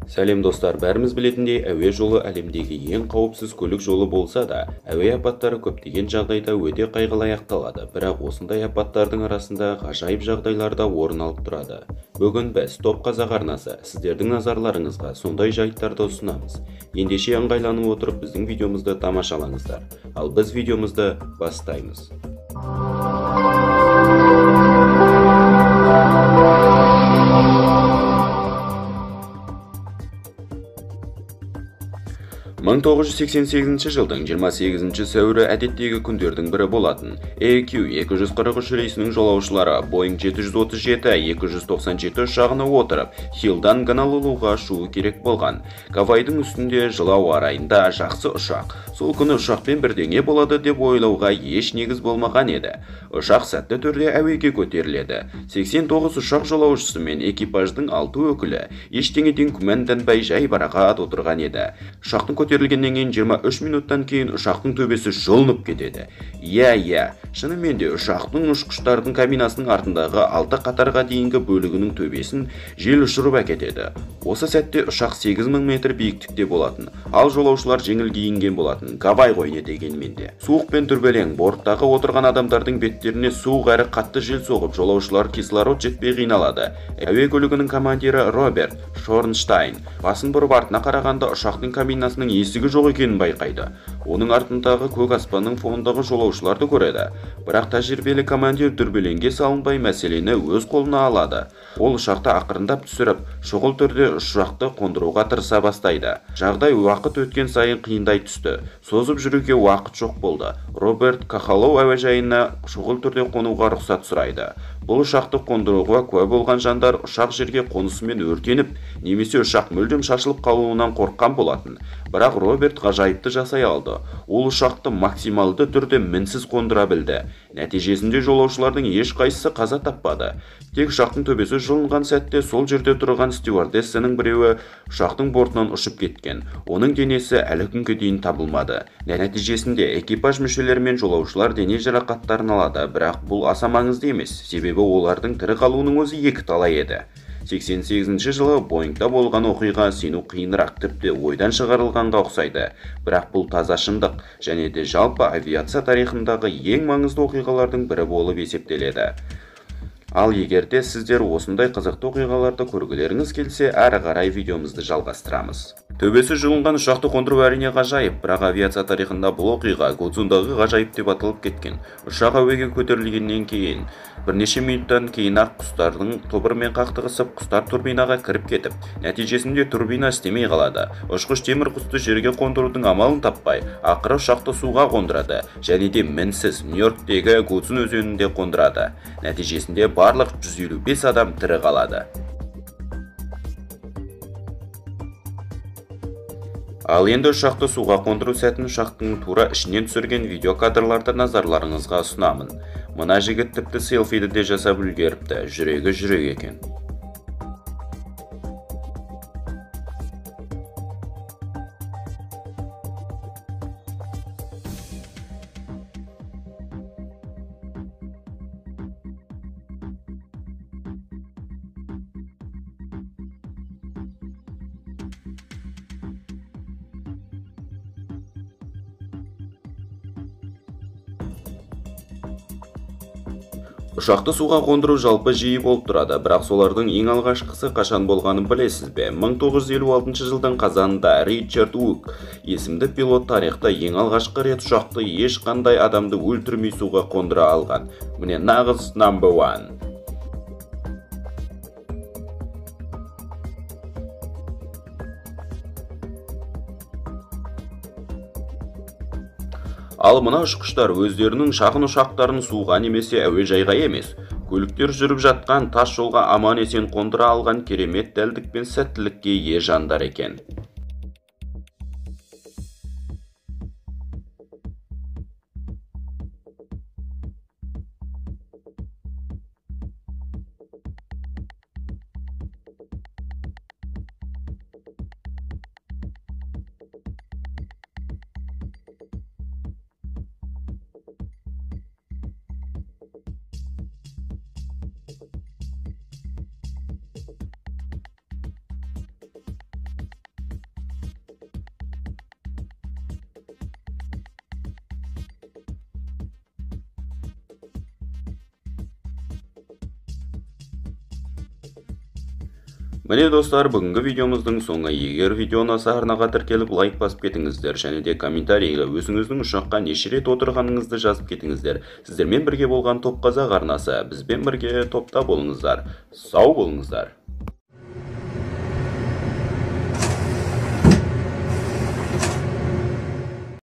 Сәлем достар, бәріміз білетіндей, әуе жолы әлемдегі ең қауіпсіз көлік жолы болса да, әуе апаттары көптеген жағдайда өте қайғылы аяқталады. Бірақ осындай апаттардың арасында ғажайып жағдайлар да орын алып тұрады. Бүгін біз топ қазақ арнасы сіздердің назарларыңызға сондай жайттарды ұсынамыз. Ендеше ыңғайланып отырып біздің видеомызды тамашалаңыздар. Ал біз видеомызды бастаймыз. 1988 жылдың 28 сәуірі әдеттегі күндердің бірі болатын. EQ-243 рейсінің жолаушылары Boeing 737-297 ұшағына отырып, Хиллдан Гонолулуға ұшуы керек болған. Гавайдың үстінде жылы ауа райында жақсы ұшақ. Сол күні ұшақпен бірдеңе болады деп ойлауға еш негіз болмаған еді. Ұшақ сәтті түрде әуеге көтеріледі. 89 ұшақ жолаушысы мен экипаждың 6 өкілі ештеңеден күмәнданбай жай барақат отырған еді. Ұшақтың көтерілгеннен кейін 23 минуттан кейін ұшақтың төбесі жұлынып кетеді. Иә, шынымен де ұшақтың ұшқыштардың кабинасының артындағы 6 қатарға дейінгі бөлігінің төбесін жел ұшырып әкетеді. Осы сәтте ұшақ 8000 метр биіктікте болатын, ал жолаушылар жеңіл киінген болатын. Гавай ғой не дегенмен де. Суық пен дүрбелең, борттағы отырған адамдардың беттеріне суық әрі қатты жел соғып, жолаушылар кислород жетпей қиналады. Әуе көлігінің командирі Роберт Шорнштайн басын бұрып артына қарағанда ұшақтың кабинасының есігі жоқ екенін байқайды. Оның артындағы көк аспанның фонындағы жолаушыларды көреді. Бірақ тәжірибелі командир дүрбелеңге салынбай мәселені өз қолына алады. Ол ұшақты ақырындап түсіріп, шұғыл түрде ұшақты қондыруға тырыса бастайды. Жағдай уақыт өткен сайын қиындай түсті. Созып жүруге уақыт жоқ болды. Роберт Кахалоу әуежайына шұғыл түрде қонуға рұқсат сұрайды. Бұл ұшақты қондыруға куә болған жандар ұшақ жерге қонысымен өртеніп, немесе ұшақ мүлдем шашылып қалуынан қорыққан болатын. Бірақ Роберт ғажайыпты жасай алды. Ол ұшақты максималды түрде мінсіз қондыра білді. Нәтижесінде жолаушылардың ешқайсысы қаза таппады. Тек ұшақтың төбесі жұлынған сәтте сол жерде тұрған стюардессаның біреуі ұшақтың бортынан ұшып кеткен. Оның денесі әлі күнге дейін табылмады. Нәтижесінде экипаж мүшелері мен жолаушылар дене жарақаттарын алады, бірақ бұл аса маңызды емес, себебі олардың тірі қалуының өзі екі талай еді. 88 жылы Боингта болған оқиға сену қиынырақ, тіпті ойдан шығарылғанға ұқсайды. Бірақ бұл таза шындық, және де жалпы авиация тарихындағы ең маңызды оқиғалардың бірі болып есептеледі. Ал егерде сіздер осындай қызықты оқиғаларды көргілеріңіз келсе, әрі қарай видеомызды жалғастырамыз. Төбесі жұлынған ұшақты қондыру әрине ғажайып, бірақ авиация тарихында бұл оқиға Гудзондағы ғажайып деп аталып кеткен. Ұшақ әуеге көтерілгеннен кейін бірнеше минуттан кейін-ақ құстардың тобырмен қақтығысып, құстар турбинаға кіріп кетіп, нәтижесінде турбина істемей қалады. Ұшқыш темір құсты жерге қондырудың амалын таппай, ақыры ұшақты суға қондырады, және де мінсіз Нью-Йорктегі Гудзон өзенінде қондырады. Нәтижесінде барлық 155 адам тірі қалады. Ал енді ұшақты суға қондыру сәтін ұшақтың тура ішінен түсірген видео кадрларды назарларыңызға ұсынамын. Мына жігіт тіпті селфиді де жасап үлгеріпті, жүрегі жүрек екен. Ұшақты суға қондыру жалпы жиі болып тұрады, бірақ солардың ең алғашқысы қашан болғанын білесіз бе? 1956 жылдың қазанында Ричард Ук есімді пилот тарихта ең алғашқы рет ұшақты ешқандай адамды өлтірмей суға қондыра алған. Міне нағыз number one. Ал мына ұшқыштар өздерінің шағын ұшақтарын суға немесе әуежайға емес, көліктер жүріп жатқан тас жолға аман есен қондыра алған керемет дәлдік пен сәттілікке ие жандар екен. Міне достар, бүгінгі видеомыздың соңы. Егер видеоны арнаға тіркеліп лайк басып кетіңіздер, және де комментарийға өзіңіздің ұшаққа неше рет отырғаныңызды жазып кетіңіздер. Сіздермен бірге болған Топ Қазақ арнасы. Бізбен бірге топта болыңыздар. Сау болыңыздар.